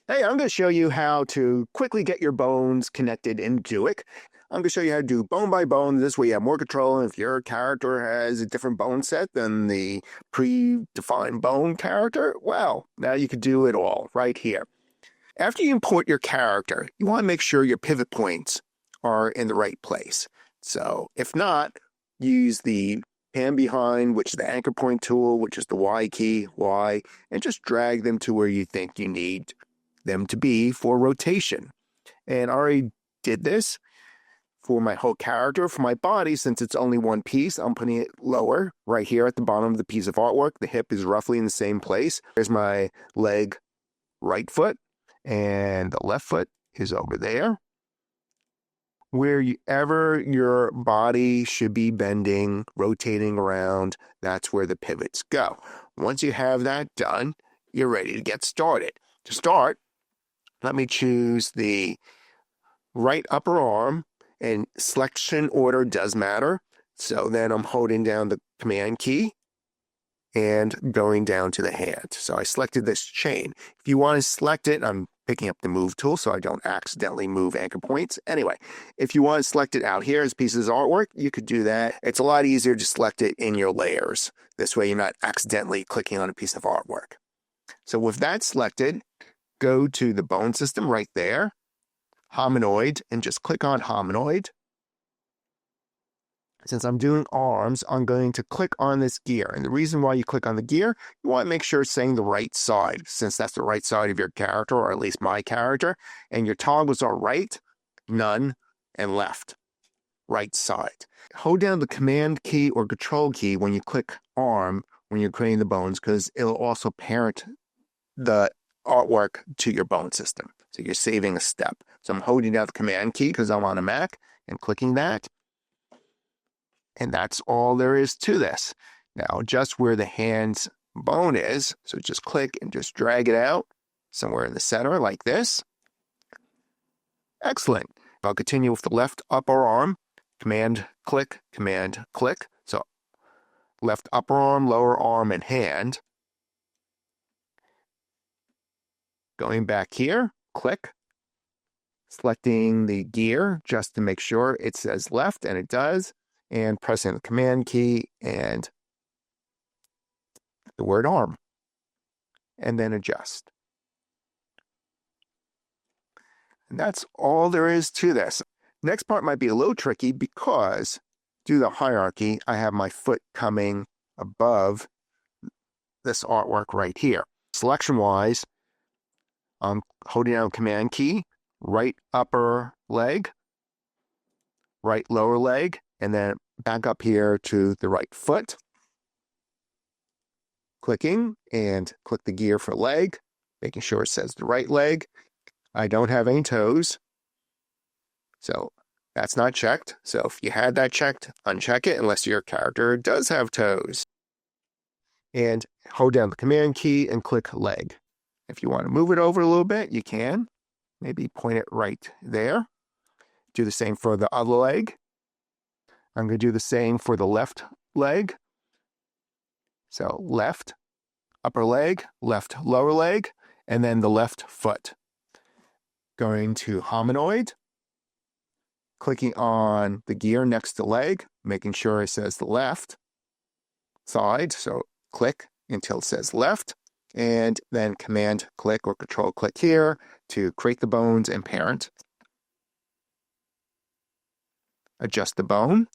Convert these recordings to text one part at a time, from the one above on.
Hey, I'm going to show you how to quickly get your bones connected in Duik. I'm going to show you how to do bone by bone. This way you have more control. And if your character has a different bone set than the predefined bone character, well, now you can do it all right here. After you import your character, you want to make sure your pivot points are in the right place. So if not, use the pan behind, which is the anchor point tool, which is the Y key, Y, and just drag them to where you think you need them to be for rotation. And I already did this for my whole character. For my body, since it's only one piece, I'm putting it lower right here at the bottom of the piece of artwork. The hip is roughly in the same place. There's my leg, right foot, and the left foot is over there. Wherever your body should be bending, rotating around, that's where the pivots go. Once you have that done, you're ready to get started. To start, let me choose the right upper arm, and selection order does matter. So then I'm holding down the command key and going down to the hand. So I selected this chain. If you want to select it, I'm picking up the move tool so I don't accidentally move anchor points. Anyway, if you want to select it out here as pieces of artwork, you could do that. It's a lot easier to select it in your layers. This way you're not accidentally clicking on a piece of artwork. So with that selected, go to the bone system right there, hominoid, and just click on hominoid. Since I'm doing arms, I'm going to click on this gear. And the reason why you click on the gear, you want to make sure it's saying the right side, since that's the right side of your character, or at least my character. And your toggles are right, none, and left. Right side. Hold down the command key or control key when you click arm when you're creating the bones, because it'll also parent the artwork to your bone system. So you're saving a step. So I'm holding down the command key because I'm on a Mac and clicking that. And that's all there is to this. Now, just where the hand's bone is, so just click and just drag it out somewhere in the center like this. Excellent. I'll continue with the left upper arm. Command click, command click. So left upper arm, lower arm, and hand. Going back here, click, selecting the gear just to make sure it says left, and it does, and pressing the command key and the word arm, and then adjust. And that's all there is to this. Next part might be a little tricky because due to the hierarchy, I have my foot coming above this artwork right here. Selection-wise, I'm holding down command key, right upper leg, right lower leg, and then back up here to the right foot. Clicking and click the gear for leg, making sure it says the right leg. I don't have any toes, so that's not checked. So if you had that checked, uncheck it unless your character does have toes. And hold down the command key and click leg. If you want to move it over a little bit, you can. Maybe point it right there. Do the same for the other leg. I'm going to do the same for the left leg. So left upper leg, left lower leg, and then the left foot. Going to hominoid, clicking on the gear next to leg, making sure it says the left side. So click until it says left, and then command click or control click here to create the bones and parent. Adjust the bone.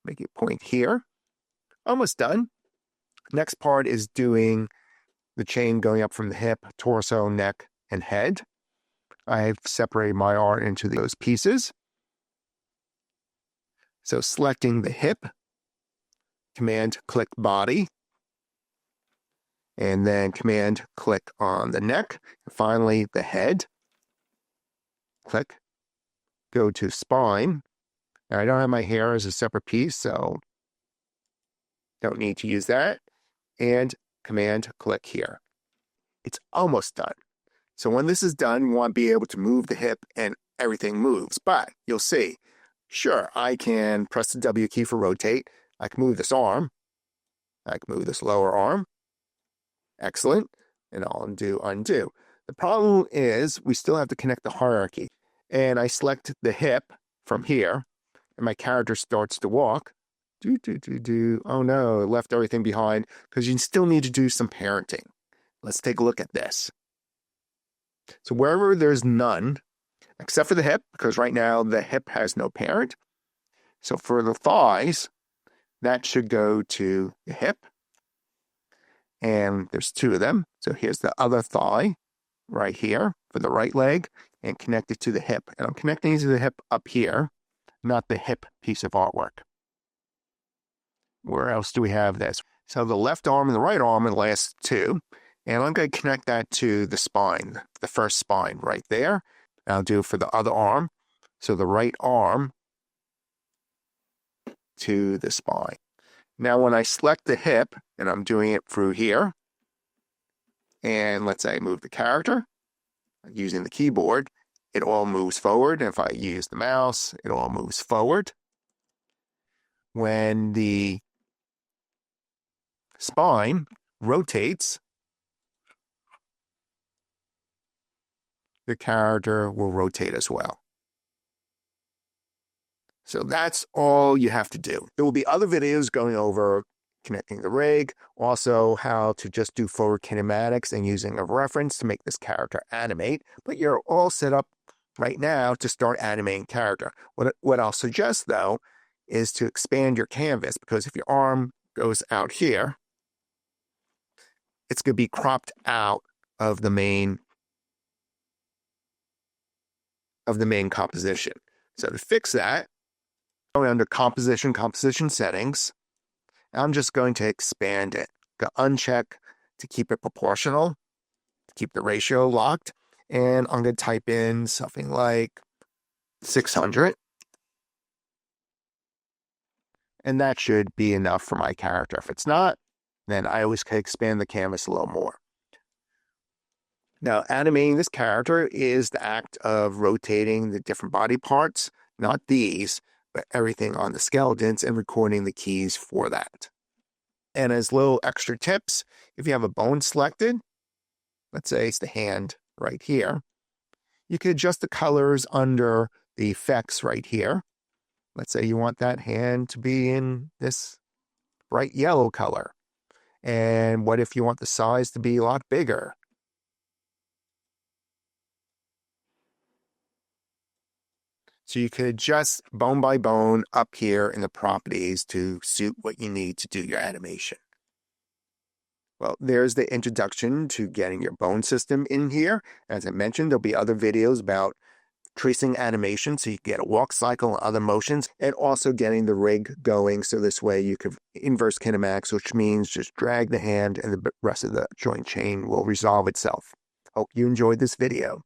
Make it point here. Almost done. Next part is doing the chain going up from the hip, torso, neck, and head. I've separated my art into those pieces. So selecting the hip, command click body, and then command click on the neck. And finally, the head. Click. Go to spine. Now, I don't have my hair as a separate piece, so don't need to use that. And command click here. It's almost done. So when this is done, you want to be able to move the hip and everything moves. But you'll see, sure, I can press the W key for rotate. I can move this arm. I can move this lower arm. Excellent. And I'll undo. The problem is we still have to connect the hierarchy. And I select the hip from here, and my character starts to walk. Oh no, it left everything behind because you still need to do some parenting. Let's take a look at this. So wherever there's none, except for the hip, because right now the hip has no parent. So for the thighs, that should go to the hip. And there's two of them. So here's the other thigh right here for the right leg and connected to the hip. And I'm connecting to the hip up here, not the hip piece of artwork. Where else do we have this? So the left arm and the right arm are the last two. And I'm going to connect that to the spine, the first spine right there. I'll do for the other arm. So the right arm to the spine. Now when I select the hip, and I'm doing it through here, and let's say I move the character using the keyboard, it all moves forward. And if I use the mouse, it all moves forward. When the spine rotates, the character will rotate as well. So that's all you have to do. There will be other videos going over connecting the rig, also how to just do forward kinematics and using a reference to make this character animate. But you're all set up right now to start animating character. What I'll suggest, though, is to expand your canvas, because if your arm goes out here, it's going to be cropped out of the main composition. So to fix that, going under composition settings, I'm just going to expand it. Go uncheck to keep it proportional, to keep the ratio locked, and I'm going to type in something like 600. And that should be enough for my character. If it's not, then I always can expand the canvas a little more. Now, animating this character is the act of rotating the different body parts, not these, but everything on the skeletons, and recording the keys for that. And as little extra tips, if you have a bone selected, let's say it's the hand right here, you can adjust the colors under the effects right here. Let's say you want that hand to be in this bright yellow color. And what if you want the size to be a lot bigger? So you could adjust bone by bone up here in the properties to suit what you need to do your animation. Well, there's the introduction to getting your bone system in here. As I mentioned, there'll be other videos about tracing animation so you can get a walk cycle and other motions, and also getting the rig going so this way you could inverse kinematics, which means just drag the hand and the rest of the joint chain will resolve itself. Hope you enjoyed this video.